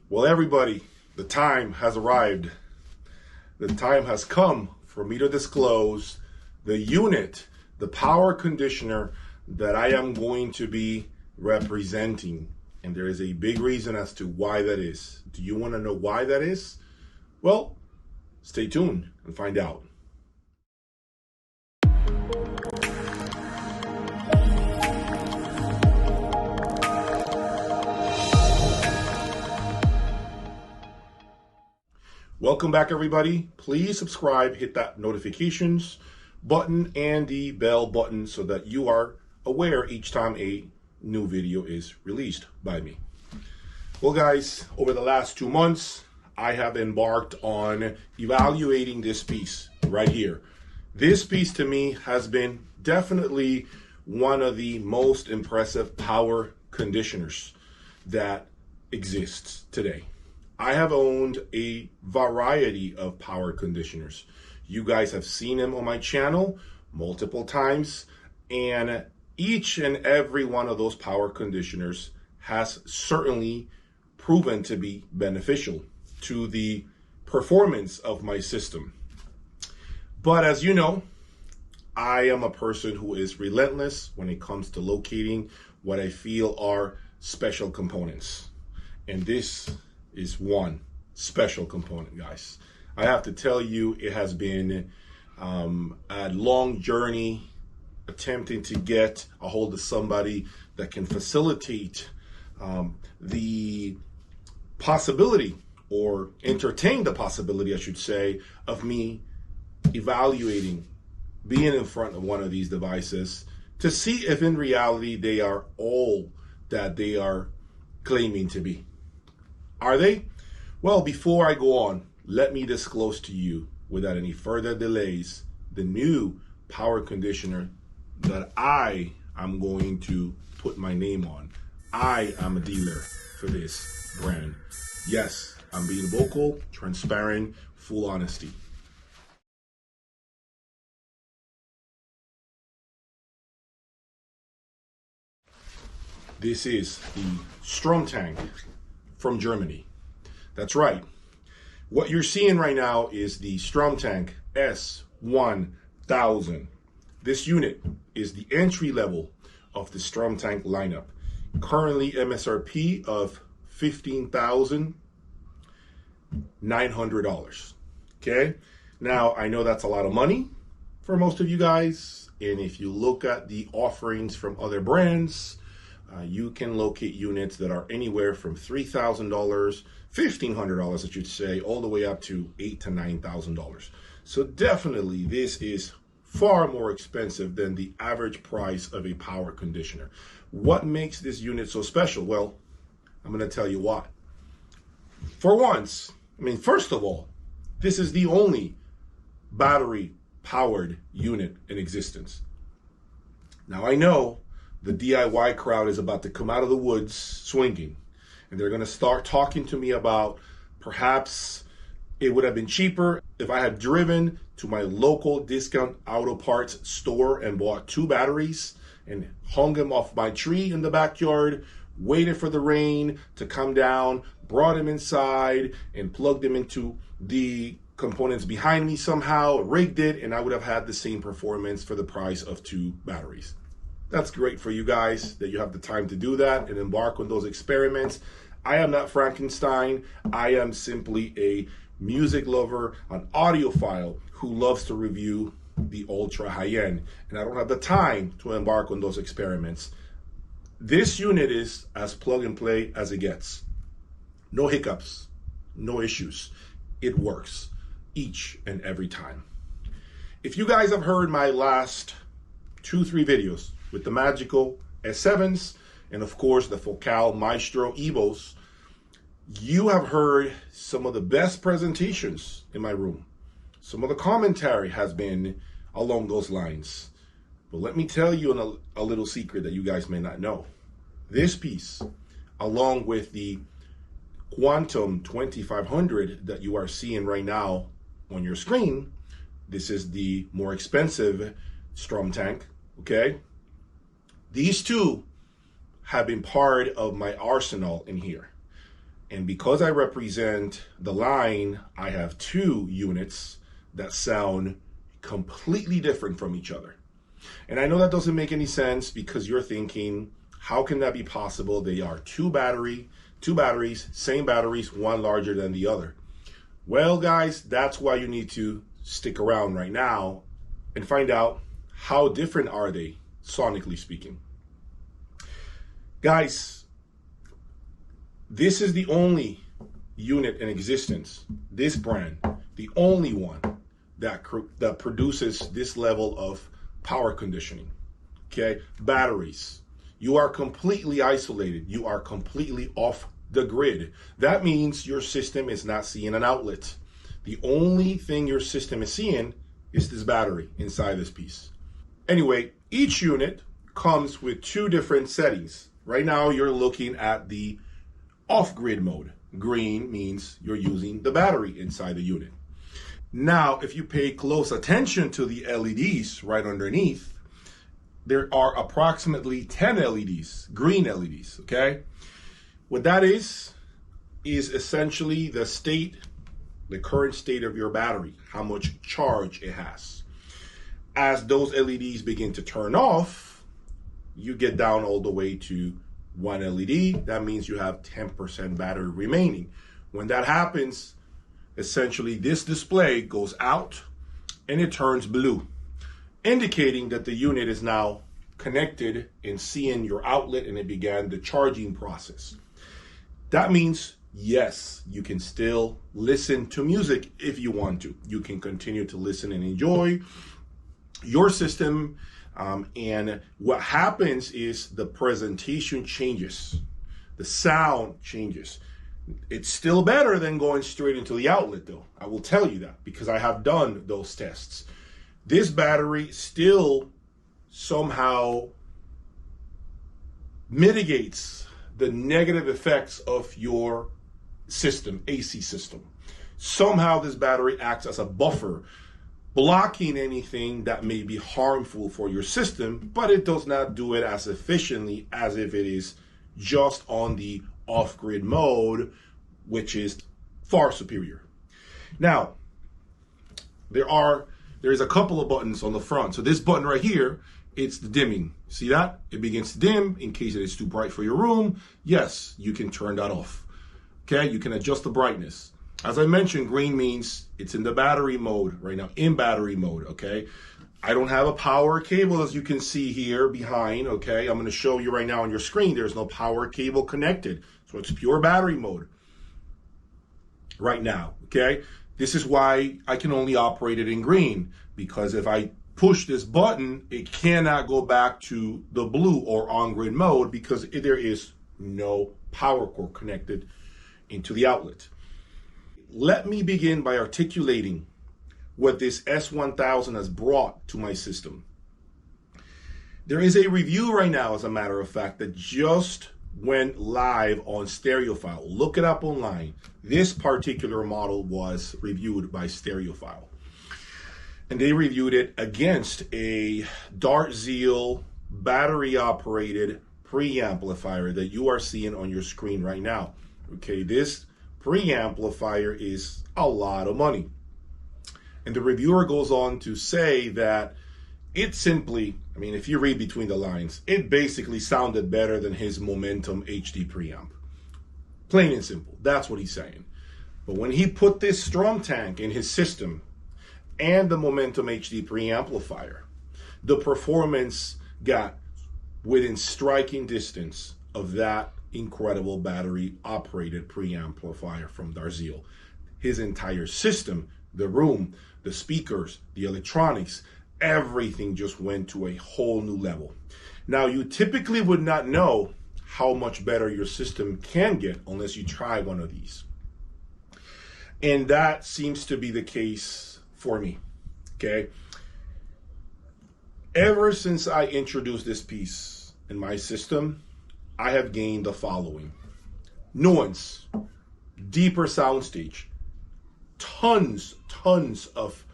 Well, everybody, the time has arrived. The time has come for me to disclose the unit, the power conditioner that I am going to be representing. And there is a big reason as to why that is. Do you want to know why that is? Well, stay tuned and find out. Welcome back, everybody. Please subscribe, hit that notifications button and the bell button so that you are aware each time a new video is released by me. Well, guys, over the last 2 months, I have embarked on evaluating this piece right here. This piece to me has been definitely one of the most impressive power conditioners that exists today. I have owned a variety of power conditioners. You guys have seen them on my channel multiple times, and each and every one of those power conditioners has certainly proven to be beneficial to the performance of my system. But as you know, I am a person who is relentless when it comes to locating what I feel are special components. And this is one special component, guys. I have to tell you, it has been a long journey attempting to get a hold of somebody that can facilitate the possibility, or entertain the possibility, I should say, of me evaluating, being in front of one of these devices to see if in reality they are all that they are claiming to be. Are they? Well, before I go on, let me disclose to you, without any further delays, the new power conditioner that I am going to put my name on. I am a dealer for this brand. Yes, I'm being vocal, transparent, full honesty. This is the StromTank from Germany. That's right. What you're seeing right now is the StromTank S1000. This unit is the entry level of the StromTank lineup. Currently MSRP of $15,900. Okay? Now, I know that's a lot of money for most of you guys. And if you look at the offerings from other brands, you can locate units that are anywhere from $3,000, $1,500, I should say, all the way up to $8,000 to $9,000. So definitely this is far more expensive than the average price of a power conditioner. What makes this unit so special? Well, I'm going to tell you why. For once, first of all, this is the only battery powered unit in existence. Now I know the DIY crowd is about to come out of the woods swinging, and they're going to start talking to me about perhaps it would have been cheaper if I had driven to my local discount auto parts store and bought 2 batteries and hung them off my tree in the backyard, waited for the rain to come down, brought them inside and plugged them into the components behind me somehow, rigged it, and I would have had the same performance for the price of 2 batteries. That's great for you guys that you have the time to do that and embark on those experiments. I am not Frankenstein. I am simply a music lover, an audiophile who loves to review the ultra high-end, and I don't have the time to embark on those experiments. This unit is as plug and play as it gets. No hiccups, no issues. It works each and every time. If you guys have heard my last 2-3 videos with the magical S7s and of course the Focal Maestro Evos, you have heard some of the best presentations in my room. Some of the commentary has been along those lines. But let me tell you a little secret that you guys may not know. This piece, along with the Quantum 2500 that you are seeing right now on your screen, this is the more expensive StromTank, okay? These two have been part of my arsenal in here. And because I represent the line, I have two units that sound completely different from each other. And I know that doesn't make any sense because you're thinking, how can that be possible? They are two batteries, same batteries, one larger than the other. Well, guys, that's why you need to stick around right now and find out how different are they, sonically speaking. Guys, this is the only unit in existence, this brand, the only one that produces this level of power conditioning. Okay, batteries. You are completely isolated. You are completely off the grid. That means your system is not seeing an outlet. The only thing your system is seeing is this battery inside this piece. Anyway, each unit comes with two different settings. Right now, you're looking at the off-grid mode. Green means you're using the battery inside the unit. Now, if you pay close attention to the LEDs right underneath, there are approximately 10 LEDs, green LEDs, okay? What that is essentially the current state of your battery, how much charge it has. As those LEDs begin to turn off, you get down all the way to one LED. That means you have 10% battery remaining. When that happens, essentially this display goes out and it turns blue, indicating that the unit is now connected and seeing your outlet and it began the charging process. That means, yes, you can still listen to music if you want to. You can continue to listen and enjoy your system. And what happens is the presentation changes. The sound changes. It's still better than going straight into the outlet, though. I will tell you that because I have done those tests. This battery still somehow mitigates the negative effects of your system, AC system. Somehow this battery acts as a buffer, blocking anything that may be harmful for your system, but it does not do it as efficiently as if it is just on the off-grid mode, which is far superior. Now, there is a couple of buttons on the front. So this button right here, it's the dimming. See that? It begins to dim in case it is too bright for your room. Yes, you can turn that off. Okay, you can adjust the brightness. As I mentioned, green means it's in the battery mode right now, in battery mode, okay? I don't have a power cable, as you can see here behind, okay? I'm gonna show you right now on your screen, there's no power cable connected. So it's pure battery mode right now, okay? This is why I can only operate it in green, because if I push this button, it cannot go back to the blue or on-grid mode because there is no power cord connected into the outlet. Let me begin by articulating what this S1000 has brought to my system. There is a review right now, as a matter of fact, that just went live on Stereophile. Look it up online. This particular model was reviewed by Stereophile. And they reviewed it against a Dart Zeal battery-operated preamplifier that you are seeing on your screen right now. Okay, this preamplifier is a lot of money. And the reviewer goes on to say that it simply, I mean, if you read between the lines, it basically sounded better than his Momentum HD preamp. Plain and simple, that's what he's saying. But when he put this Strong Tank in his system and the Momentum HD preamplifier, the performance got within striking distance of that incredible battery operated preamplifier from Dart Zeal. His entire system, the room, the speakers, the electronics, everything just went to a whole new level. Now, you typically would not know how much better your system can get unless you try one of these. And that seems to be the case for me, okay? Ever since I introduced this piece in my system, I have gained the following: nuance, deeper soundstage, tons of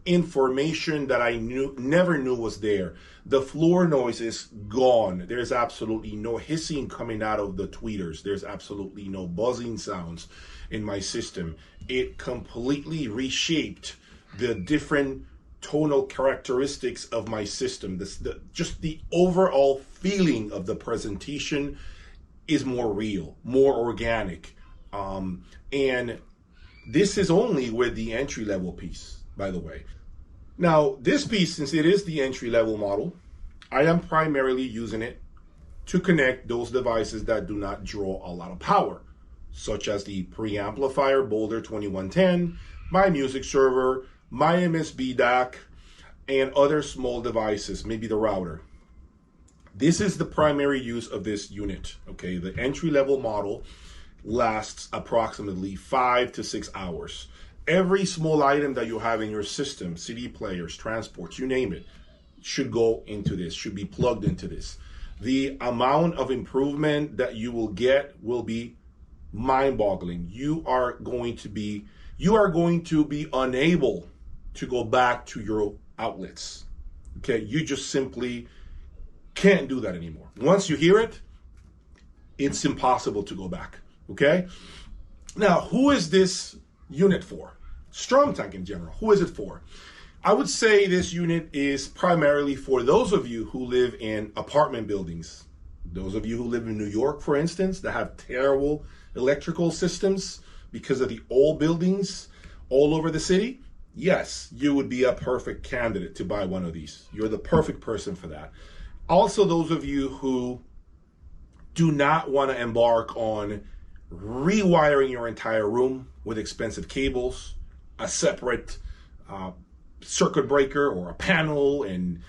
information that I never knew was there. The floor noise is gone. There's absolutely no hissing coming out of the tweeters. There's absolutely no buzzing sounds in my system. It completely reshaped the different tonal characteristics of my system. Just the overall feeling of the presentation is more real, more organic. And this is only with the entry-level piece, by the way. Now, this piece, since it is the entry-level model, I am primarily using it to connect those devices that do not draw a lot of power, such as the preamplifier Boulder 2110, my music server, my MSB DAC, and other small devices, maybe the router. This is the primary use of this unit, okay? The entry-level model lasts approximately 5 to 6 hours. Every small item that you have in your system, CD players, transports, you name it, should go into this, should be plugged into this. The amount of improvement that you will get will be mind-boggling. You are going to be unable to go back to your outlets. Okay, you just simply can't do that anymore. Once you hear it, it's impossible to go back. Okay, now who is this unit for? Strong Tank in general, who is it for? I would say this unit is primarily for those of you who live in apartment buildings. Those of you who live in New York, for instance, that have terrible electrical systems because of the old buildings all over the city. Yes, you would be a perfect candidate to buy one of these. You're the perfect person for that. Also, those of you who do not want to embark on rewiring your entire room with expensive cables, a separate circuit breaker or a panel, and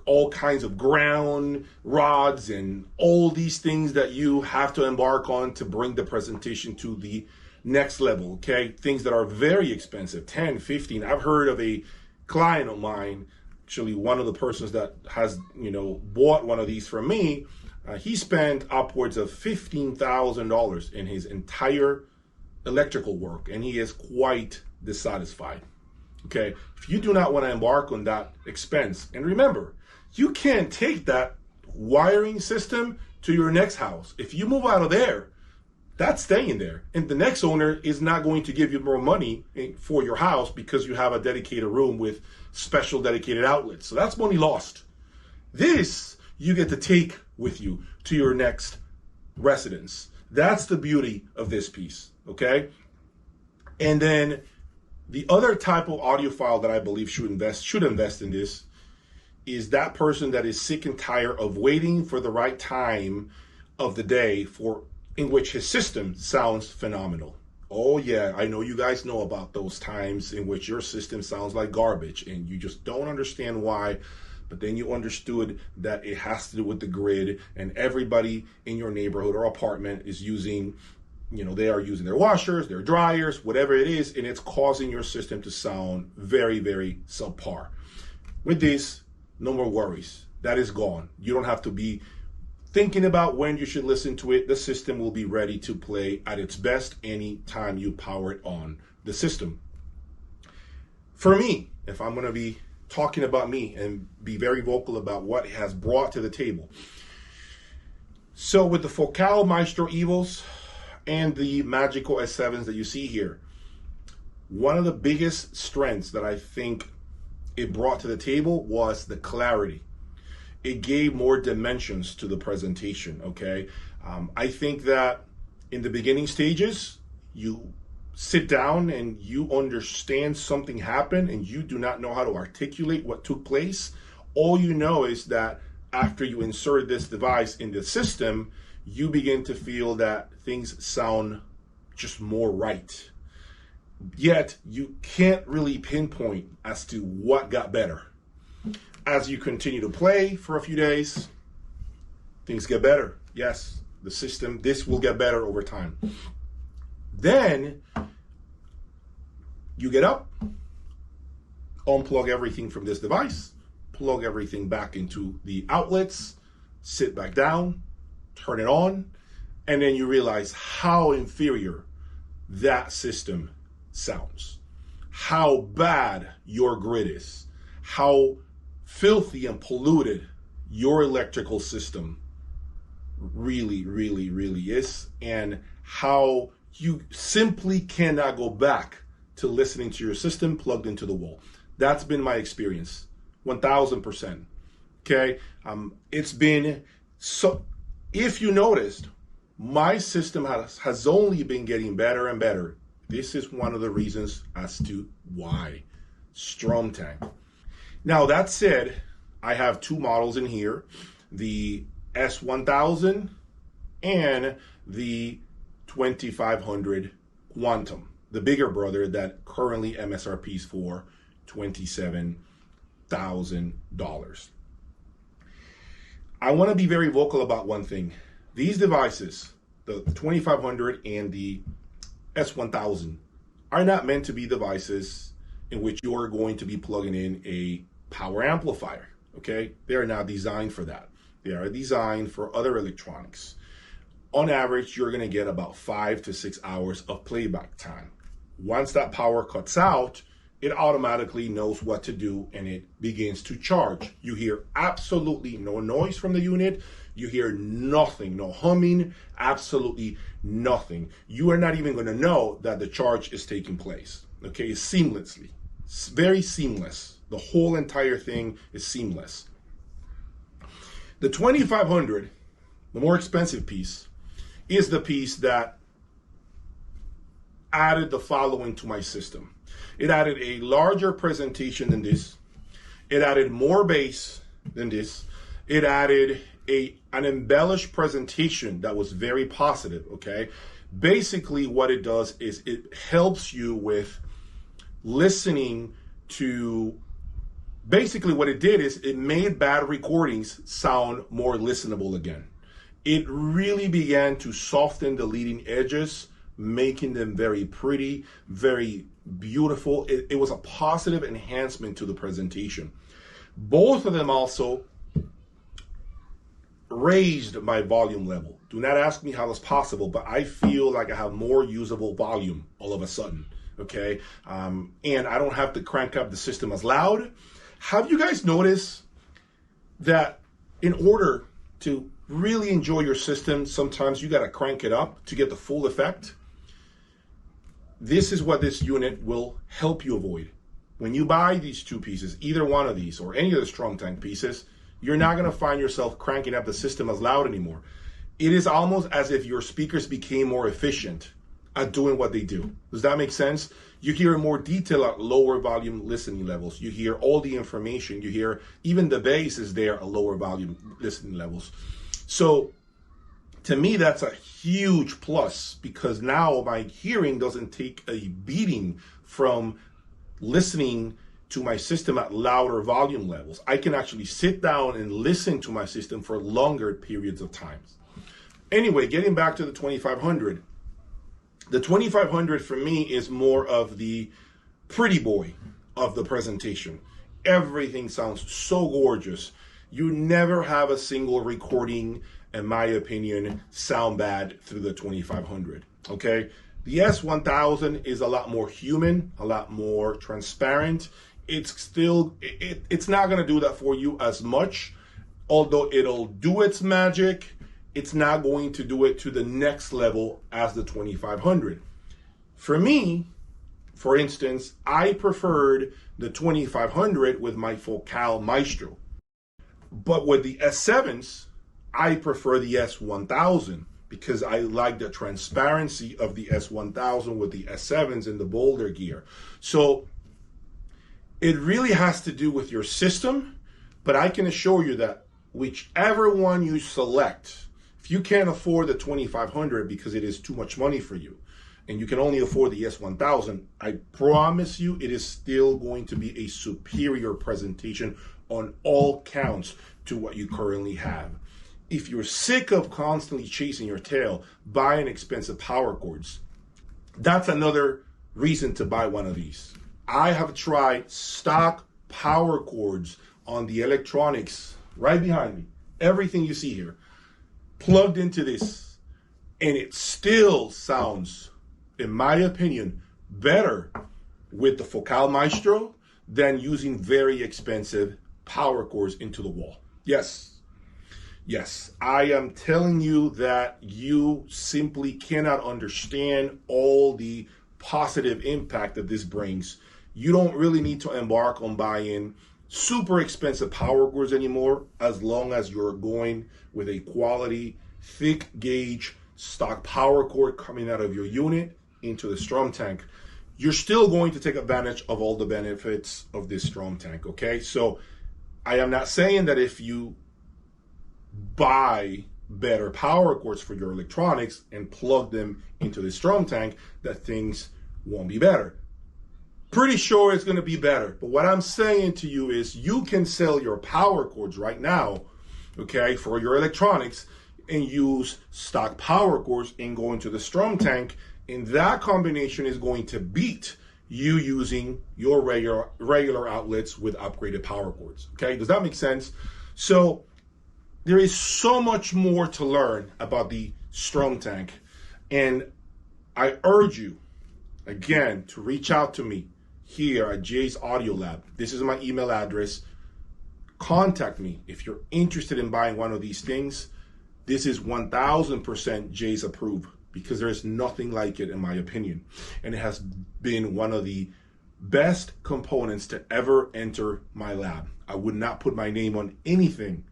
all kinds of ground rods and all these things that you have to embark on to bring the presentation to the next level, okay? Things that are very expensive, 10, 15. I've heard of a client of mine, actually one of the persons that has, bought one of these from me, he spent upwards of $15,000 in his entire electrical work, and he is quite dissatisfied. Okay, if you do not want to embark on that expense, and remember, you can't take that wiring system to your next house. If you move out of there, that's staying there. And the next owner is not going to give you more money for your house because you have a dedicated room with special dedicated outlets. So that's money lost. This you get to take with you to your next residence. That's the beauty of this piece, okay? And then the other type of audiophile that I believe should invest in this is that person that is sick and tired of waiting for the right time of the day in which his system sounds phenomenal. Oh yeah, I know you guys know about those times in which your system sounds like garbage and you just don't understand why, but then you understood that it has to do with the grid, and everybody in your neighborhood or apartment is using, they are using their washers, their dryers, whatever it is, and it's causing your system to sound very, very subpar. With this, no more worries. That is gone. You don't have to be thinking about when you should listen to it. The system will be ready to play at its best any time you power it on the system. For me, if I'm going to be talking about me and be very vocal about what it has brought to the table. So with the Focal Maestro Evos and the Magical S7s that you see here, one of the biggest strengths that I think it brought to the table was the clarity. It gave more dimensions to the presentation, okay? I think that in the beginning stages, you sit down and you understand something happened and you do not know how to articulate what took place. All you know is that after you insert this device in the system, you begin to feel that things sound just more right. Yet you can't really pinpoint as to what got better. As you continue to play for a few days, things get better. Yes, the system, this will get better over time. Then you get up, unplug everything from this device, plug everything back into the outlets, sit back down, turn it on, and then you realize how inferior that system sounds, how bad your grid is, how filthy and polluted your electrical system really, really, really is, and how you simply cannot go back to listening to your system plugged into the wall. That's been my experience, 1000%. Okay, it's been so. If you noticed, my system has only been getting better and better. This is one of the reasons as to why. Strom tank. Now that said, I have two models in here, the S1000 and the 2500 Quantum, the bigger brother that currently MSRPs for $27,000. I want to be very vocal about one thing. These devices, the 2500 and the S1000, are not meant to be devices in which you are going to be plugging in a power amplifier, okay? They are not designed for that. They are designed for other electronics. On average, you're going to get about 5 to 6 hours of playback time. Once that power cuts out, it automatically knows what to do and it begins to charge. You hear absolutely no noise from the unit. You hear nothing, no humming, absolutely nothing. You are not even going to know that the charge is taking place. Okay, seamlessly. It's very seamless. The whole entire thing is seamless. The 2500, the more expensive piece, is the piece that added the following to my system. It added a larger presentation than this. It added more bass than this. It added an embellished presentation that was very positive, okay? Basically, what it does is it helps you with listening to, basically what it did is it made bad recordings sound more listenable again. It really began to soften the leading edges, making them very pretty, very beautiful. It was a positive enhancement to the presentation. Both of them also raised my volume level. Do not ask me how that's possible, but I feel like I have more usable volume all of a sudden, okay? And I don't have to crank up the system as loud. Have you guys noticed that in order to really enjoy your system, sometimes you gotta crank it up to get the full effect? This is what this unit will help you avoid. When you buy these two pieces, either one of these or any of the Strom tank pieces, you're not going to find yourself cranking up the system as loud anymore. It is almost as if your speakers became more efficient at doing what they do. Does that make sense? You hear in more detail at lower volume listening levels. You hear all the information. You hear even the bass is there at lower volume listening levels. So to me, that's a huge plus because now my hearing doesn't take a beating from listening to my system at louder volume levels. I can actually sit down and listen to my system for longer periods of time. Anyway, getting back to the 2500. The 2500 for me is more of the pretty boy of the presentation. Everything sounds so gorgeous. You never have a single recording, in my opinion, sound bad through the 2500, okay? The S1000 is a lot more human, a lot more transparent. It's not gonna do that for you as much, although it'll do its magic. It's not going to do it to the next level as the 2500. For me, for instance, I preferred the 2500 with my Focal Maestro. But with the S7s, I prefer the S1000 because I like the transparency of the S1000 with the S7s and the bolder gear. So it really has to do with your system, but I can assure you that whichever one you select, if you can't afford the 2500 because it is too much money for you, and you can only afford the S1000, I promise you it is still going to be a superior presentation on all counts to what you currently have. If you're sick of constantly chasing your tail, buying expensive power cords, that's another reason to buy one of these. I have tried stock power cords on the electronics right behind me. Everything you see here, plugged into this, and it still sounds, in my opinion, better with the Focal Maestro than using very expensive power cords into the wall. Yes, I am telling you that you simply cannot understand all the positive impact that this brings. You don't really need to embark on buying super expensive power cords anymore, as long as you're going with a quality, thick gauge stock power cord coming out of your unit into the Strom tank. You're still going to take advantage of all the benefits of this Strom tank, okay? So I am not saying that if you buy better power cords for your electronics and plug them into the Strom tank that things won't be better. Pretty sure it's going to be better. But what I'm saying to you is you can sell your power cords right now, okay, for your electronics and use stock power cords and go into the Strom tank, and that combination is going to beat you using your regular outlets with upgraded power cords. Okay, does that make sense? So there is so much more to learn about the Strom tank, and I urge you again to reach out to me here at jayaudiolab. This is my email address. Contact me if you're interested in buying one of these things. This is 1000% Jay's approved, because there's nothing like it in my opinion. And it has been one of the best components to ever enter my lab. I would not put my name on anything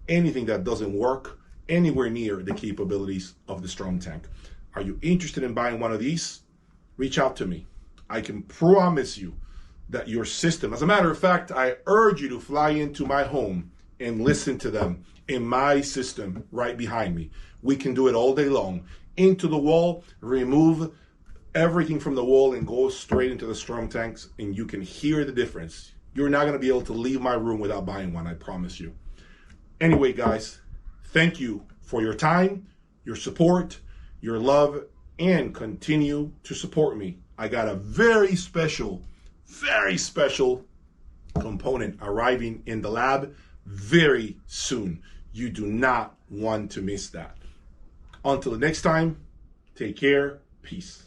that doesn't work anywhere near the capabilities of the Strom tank. Are you interested in buying one of these? Reach out to me. I can promise you that your system, as a matter of fact, I urge you to fly into my home and listen to them in my system right behind me. We can do it all day long. Into the wall, remove everything from the wall and go straight into the Strom tanks, and you can hear the difference. You're not going to be able to leave my room without buying one, I promise you. Anyway, guys, thank you for your time, your support, your love, and continue to support me. I got a very special component arriving in the lab very soon. You do not want to miss that. Until the next time, take care. Peace.